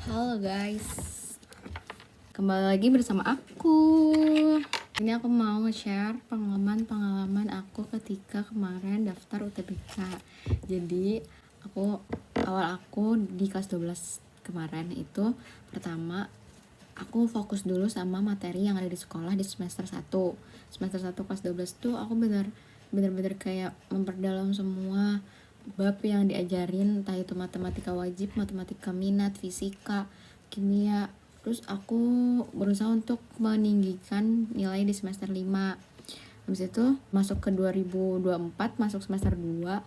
Halo guys, kembali lagi bersama aku. Ini aku mau nge-share pengalaman aku ketika kemarin daftar UTBK. Jadi awal aku di kelas 12 kemarin itu, pertama aku fokus dulu sama materi yang ada di sekolah di semester 1. Semester 1 kelas 12 tuh aku bener-bener kayak memperdalam semua bab yang diajarin, entah itu matematika wajib, matematika minat, fisika, kimia. Terus aku berusaha untuk meninggikan nilai di semester 5. Habis itu masuk ke 2024, masuk semester 2.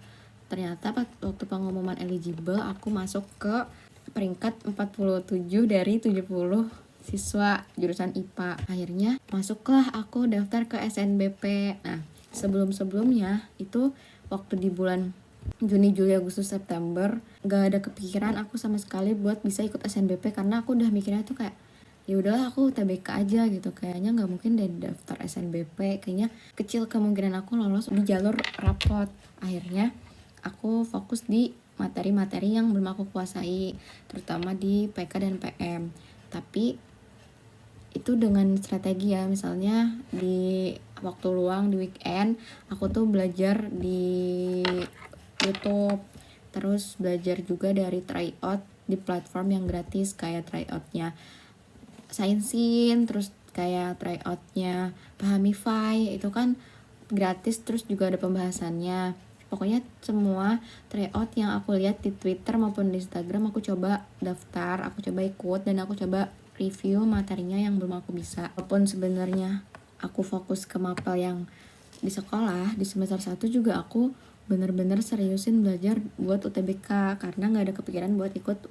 Ternyata waktu pengumuman eligible aku masuk ke peringkat 47 dari 70 siswa jurusan IPA. Akhirnya masuklah aku daftar ke SNBP. Nah, sebelumnya itu waktu di bulan Juni, Juli, Agustus, September gak ada kepikiran aku sama sekali buat bisa ikut SNBP, karena aku udah mikirnya tuh kayak ya udahlah aku UTBK aja gitu, kayaknya nggak mungkin deh daftar SNBP, kayaknya kecil kemungkinan aku lolos di jalur rapot. Akhirnya aku fokus di materi-materi yang belum aku kuasai, terutama di PK dan PM. Tapi itu dengan strategi ya, misalnya di waktu luang di weekend aku tuh belajar di YouTube, terus belajar juga dari tryout di platform yang gratis kayak tryoutnya Sainsin, terus kayak tryoutnya Pahamify, itu kan gratis, terus juga ada pembahasannya. Pokoknya semua tryout yang aku lihat di Twitter maupun di Instagram aku coba daftar, aku coba ikut, dan aku coba review materinya yang belum aku bisa. Walaupun sebenarnya aku fokus ke mapel yang di sekolah, di semester 1 juga aku bener-bener seriusin belajar buat UTBK, karena nggak ada kepikiran buat ikut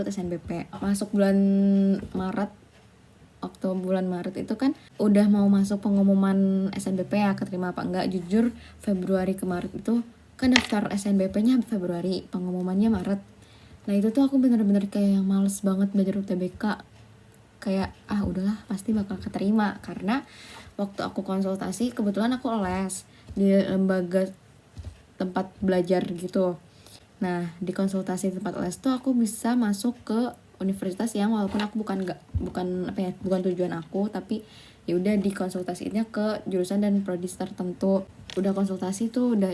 SNBP. Masuk bulan Maret, bulan Maret itu kan udah mau masuk pengumuman SNBP ya, keterima apa enggak. Jujur Februari ke Maret itu kan daftar SNBP-nya Februari, pengumumannya Maret. Nah itu tuh aku bener-bener kayak yang males banget belajar UTBK, kayak udahlah pasti bakal keterima, karena waktu aku konsultasi kebetulan aku les di lembaga tempat belajar gitu. Nah di konsultasi tempat les tuh aku bisa masuk ke universitas yang walaupun aku bukan tujuan aku, tapi ya udah dikonsultasiinnya ke jurusan dan prodi tertentu. Udah konsultasi tuh udah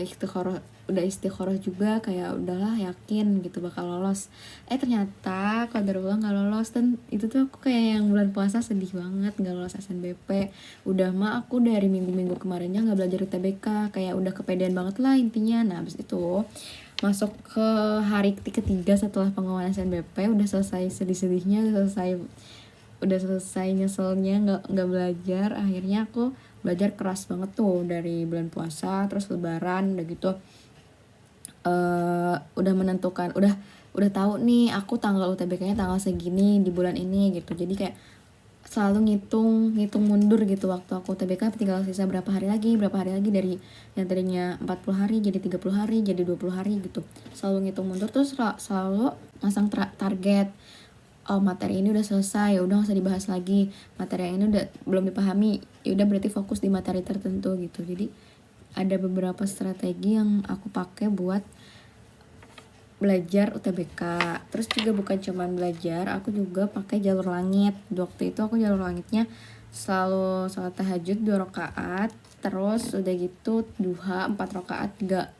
istikharah juga, kayak udahlah yakin gitu bakal lolos. Ternyata qadarullah nggak lolos, dan itu tuh aku kayak yang bulan puasa sedih banget nggak lolos SNBP. Udah mah aku dari minggu-minggu kemarinnya nggak belajar UTBK, kayak udah kepedean banget lah intinya. Nah abis itu masuk ke hari ketiga setelah pengumuman SNBP, udah selesai sedih-sedihnya, udah selesai nyeselnya nggak belajar. Akhirnya aku belajar keras banget tuh dari bulan puasa, terus lebaran, udah gitu udah menentukan, udah tahu nih aku tanggal UTBK-nya tanggal segini di bulan ini gitu. Jadi kayak selalu ngitung mundur gitu, waktu aku UTBK tinggal sisa berapa hari lagi dari yang tadinya 40 hari jadi 30 hari jadi 20 hari gitu. Selalu ngitung mundur, terus selalu masang target. Materi ini udah selesai, ya udah nggak usah dibahas lagi. Materi yang ini udah belum dipahami, ya udah berarti fokus di materi tertentu gitu. Jadi ada beberapa strategi yang aku pakai buat belajar UTBK. Terus juga bukan cuman belajar, aku juga pakai jalur langit. Waktu itu aku jalur langitnya selalu sholat tahajud 2 rakaat, terus udah gitu duha 4 rakaat, gak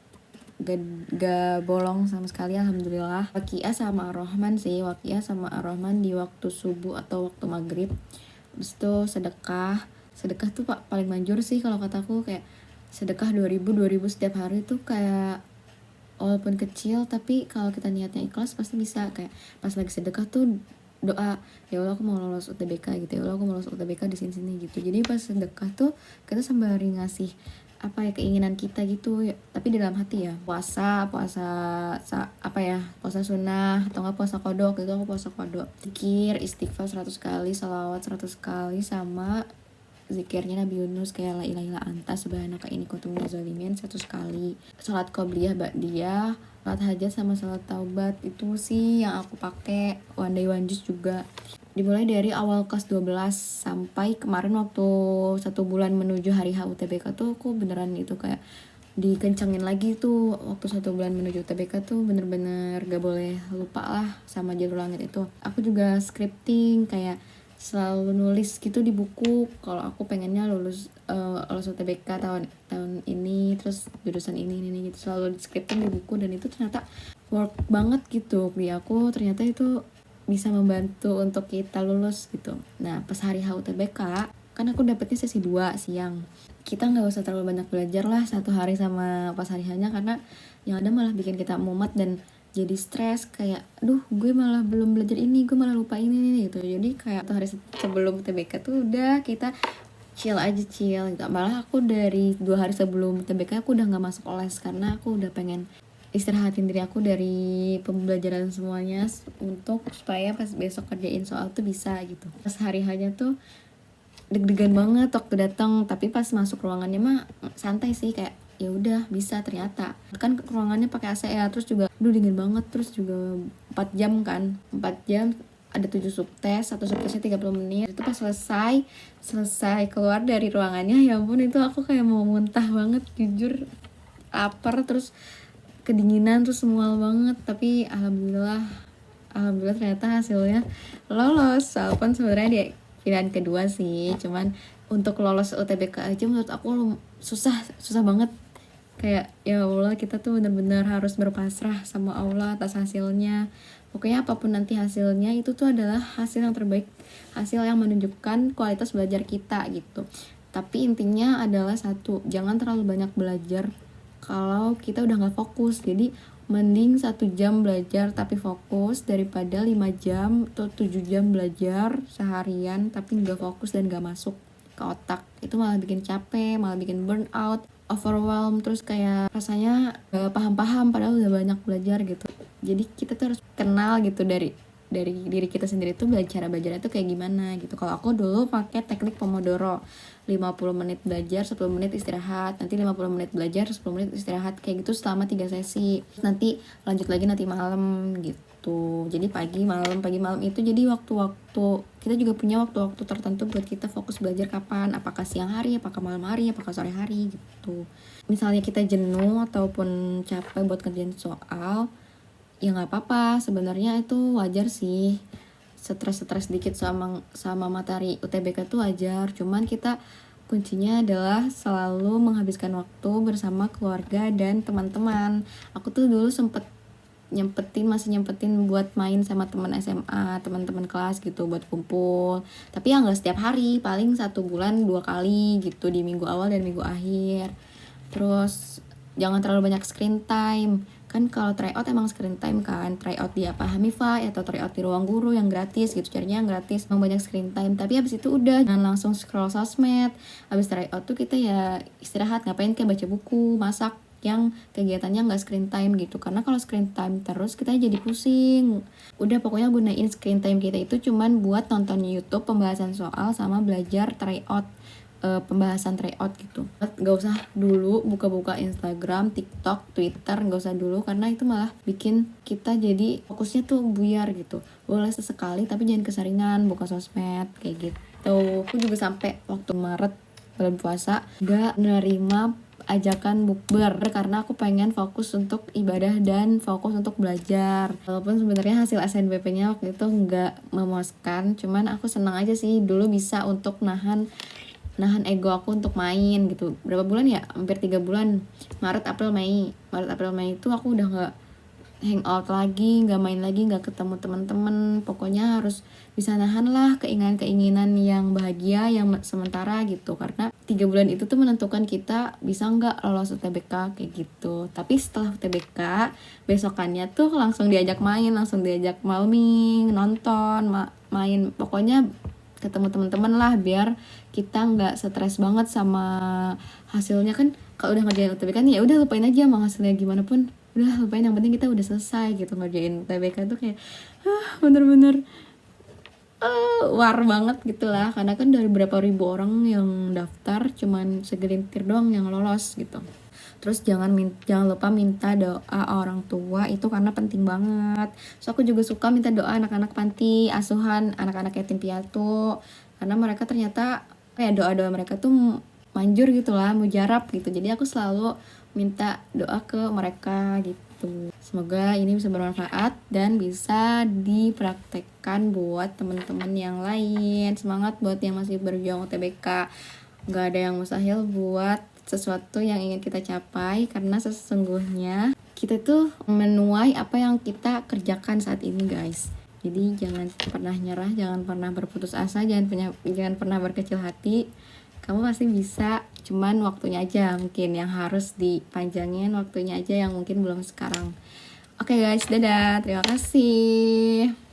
bolong sama sekali alhamdulillah. Waqiah sama Ar-Rahman sih, Waqiah sama Ar-Rahman di waktu subuh atau waktu maghrib. Habis itu sedekah tuh paling manjur sih kalau kataku, kayak sedekah 2000 setiap hari tuh kayak walaupun kecil, tapi kalau kita niatnya ikhlas pasti bisa. Kayak pas lagi sedekah tuh doa, ya Allah aku mau lolos UTBK gitu, ya Allah aku mau lolos UTBK di sini gitu. Jadi pas sedekah tuh kita sembari ngasih keinginan kita gitu ya, tapi di dalam hati ya. Puasa sunnah atau nggak puasa kodok gitu, aku puasa kodok. Zikir istighfar 100 kali, salawat 100 kali, sama zikirnya Nabi Yunus kayak la ilaha illa anta subhanaka inni kuntu minaz zalimin 100 kali. Salat qobliyah, ba'diyah, salat hajat sama salat taubat, itu sih yang aku pakai. One day one juice juga. Dimulai dari awal kelas 12 sampai kemarin waktu 1 bulan menuju hari HUTBK tuh aku beneran itu kayak dikencengin lagi tuh. Waktu 1 bulan menuju UTBK tuh bener-bener gak boleh lupa lah sama jalur langit itu. Aku juga scripting, kayak selalu nulis gitu di buku kalau aku pengennya lulus UTBK tahun ini, terus jurusan ini gitu, selalu di scripting di buku. Dan itu ternyata work banget gitu di aku, ternyata itu bisa membantu untuk kita lulus gitu. Nah pas hari UTBK kan aku dapetnya sesi 2 siang. Kita nggak usah terlalu banyak belajar lah 1 hari sama pas hari hanya, karena yang ada malah bikin kita mumet dan jadi stres, kayak aduh gue malah belum belajar ini, gue malah lupa ini gitu. Jadi kayak 1 hari sebelum UTBK tuh udah kita chill gitu. Malah aku dari 2 hari sebelum UTBK aku udah nggak masuk les karena aku udah pengen istirahatin diri aku dari pembelajaran semuanya untuk supaya pas besok kerjain soal tuh bisa gitu. Pas hari hanya tuh deg-degan banget waktu datang, tapi pas masuk ruangannya mah santai sih, kayak ya udah bisa. Ternyata kan ruangannya pakai AC ya, terus juga dingin banget, terus juga 4 jam kan, 4 jam ada 7 subtes, 1 subtesnya 30 menit. Itu pas selesai keluar dari ruangannya, ya ampun itu aku kayak mau muntah banget, jujur lapar, terus kedinginan, terus mual banget. Tapi alhamdulillah ternyata hasilnya lolos, walaupun sebenarnya dia pilihan kedua sih. Cuman untuk lolos UTBK aja menurut aku susah banget. Kayak ya Allah, kita tuh benar-benar harus berpasrah sama Allah atas hasilnya. Pokoknya apapun nanti hasilnya, itu tuh adalah hasil yang terbaik, hasil yang menunjukkan kualitas belajar kita gitu. Tapi intinya adalah satu, jangan terlalu banyak belajar kalau kita udah gak fokus. Jadi mending 1 jam belajar tapi fokus daripada 5 jam atau 7 jam belajar seharian tapi gak fokus dan gak masuk ke otak. Itu malah bikin capek, malah bikin burnout, overwhelm, terus kayak rasanya gak paham-paham padahal udah banyak belajar gitu. Jadi kita tuh harus kenal gitu dari diri kita sendiri tuh cara belajarnya tuh kayak gimana gitu. Kalau aku dulu pakai teknik Pomodoro, 50 menit belajar, 10 menit istirahat, nanti 50 menit belajar, 10 menit istirahat, kayak gitu selama 3 sesi. Nanti lanjut lagi nanti malam gitu. Jadi pagi malam itu jadi waktu-waktu kita juga punya waktu-waktu tertentu buat kita fokus belajar kapan, apakah siang hari, apakah malam hari, apakah sore hari gitu. Misalnya kita jenuh ataupun capek buat kerjain soal, ya nggak apa-apa, sebenarnya itu wajar sih. Stres dikit sama materi UTBK tuh wajar. Cuman kita kuncinya adalah selalu menghabiskan waktu bersama keluarga dan teman-teman. Aku tuh dulu masih nyempetin buat main sama teman SMA, teman-teman kelas gitu, buat kumpul. Tapi ya nggak setiap hari, paling 1 bulan 2 kali gitu, di minggu awal dan minggu akhir. Terus jangan terlalu banyak screen time. Kan kalau tryout emang screen time kan, tryout di Hamify atau tryout di ruang guru yang gratis gitu, carinya yang gratis, emang banyak screen time. Tapi habis itu udah jangan langsung scroll sosmed. Habis tryout tuh kita ya istirahat, ngapain, kayak baca buku, masak, yang kegiatannya nggak screen time gitu. Karena kalau screen time terus kita jadi pusing. Udah pokoknya gunain screen time kita itu cuman buat nonton YouTube pembahasan soal sama belajar tryout, pembahasan tryout gitu. Gak usah dulu buka-buka Instagram, TikTok, Twitter, gak usah dulu, karena itu malah bikin kita jadi fokusnya tuh buyar gitu. Boleh sesekali tapi jangan keseringan buka sosmed kayak gitu. Aku juga sampai waktu Maret bulan puasa gak nerima ajakan bukber karena aku pengen fokus untuk ibadah dan fokus untuk belajar. Walaupun sebenarnya hasil SNBP-nya waktu itu nggak memuaskan, cuman aku senang aja sih dulu bisa untuk nahan ego aku untuk main gitu. Berapa bulan ya? Hampir 3 bulan. Maret, April, Mei itu aku udah gak hangout lagi, gak main lagi, gak ketemu teman-teman. Pokoknya harus bisa nahan lah keinginan yang bahagia yang sementara gitu. Karena 3 bulan itu tuh menentukan kita bisa gak lolos UTBK kayak gitu. Tapi setelah UTBK, besokannya tuh langsung diajak main, langsung diajak malming, nonton, main. Pokoknya ketemu teman-teman lah, biar kita nggak stres banget sama hasilnya. Kan kalau udah ngerjain UTBK kan ya udah lupain aja mau hasilnya gimana pun, udah lupain, yang penting kita udah selesai gitu. Ngerjain UTBK tuh kayak bener-bener war banget gitu lah, karena kan dari berapa ribu orang yang daftar cuman segelintir doang yang lolos gitu. Terus jangan lupa minta doa orang tua, itu karena penting banget. So aku juga suka minta doa anak-anak panti asuhan, anak-anak yatim piatu, karena mereka ternyata doa-doa mereka tuh manjur gitu lah, mujarab gitu. Jadi aku selalu minta doa ke mereka gitu. Semoga ini bisa bermanfaat dan bisa dipraktekkan buat teman-teman yang lain. Semangat buat yang masih berjuang UTBK. Gak ada yang mustahil buat sesuatu yang ingin kita capai, karena sesungguhnya kita tuh menuai apa yang kita kerjakan saat ini, guys. Jadi jangan pernah nyerah, jangan pernah berputus asa, jangan pernah berkecil hati. Kamu pasti bisa, cuman waktunya aja mungkin yang harus dipanjangin, waktunya aja yang mungkin belum sekarang. Oke guys, dadah, terima kasih.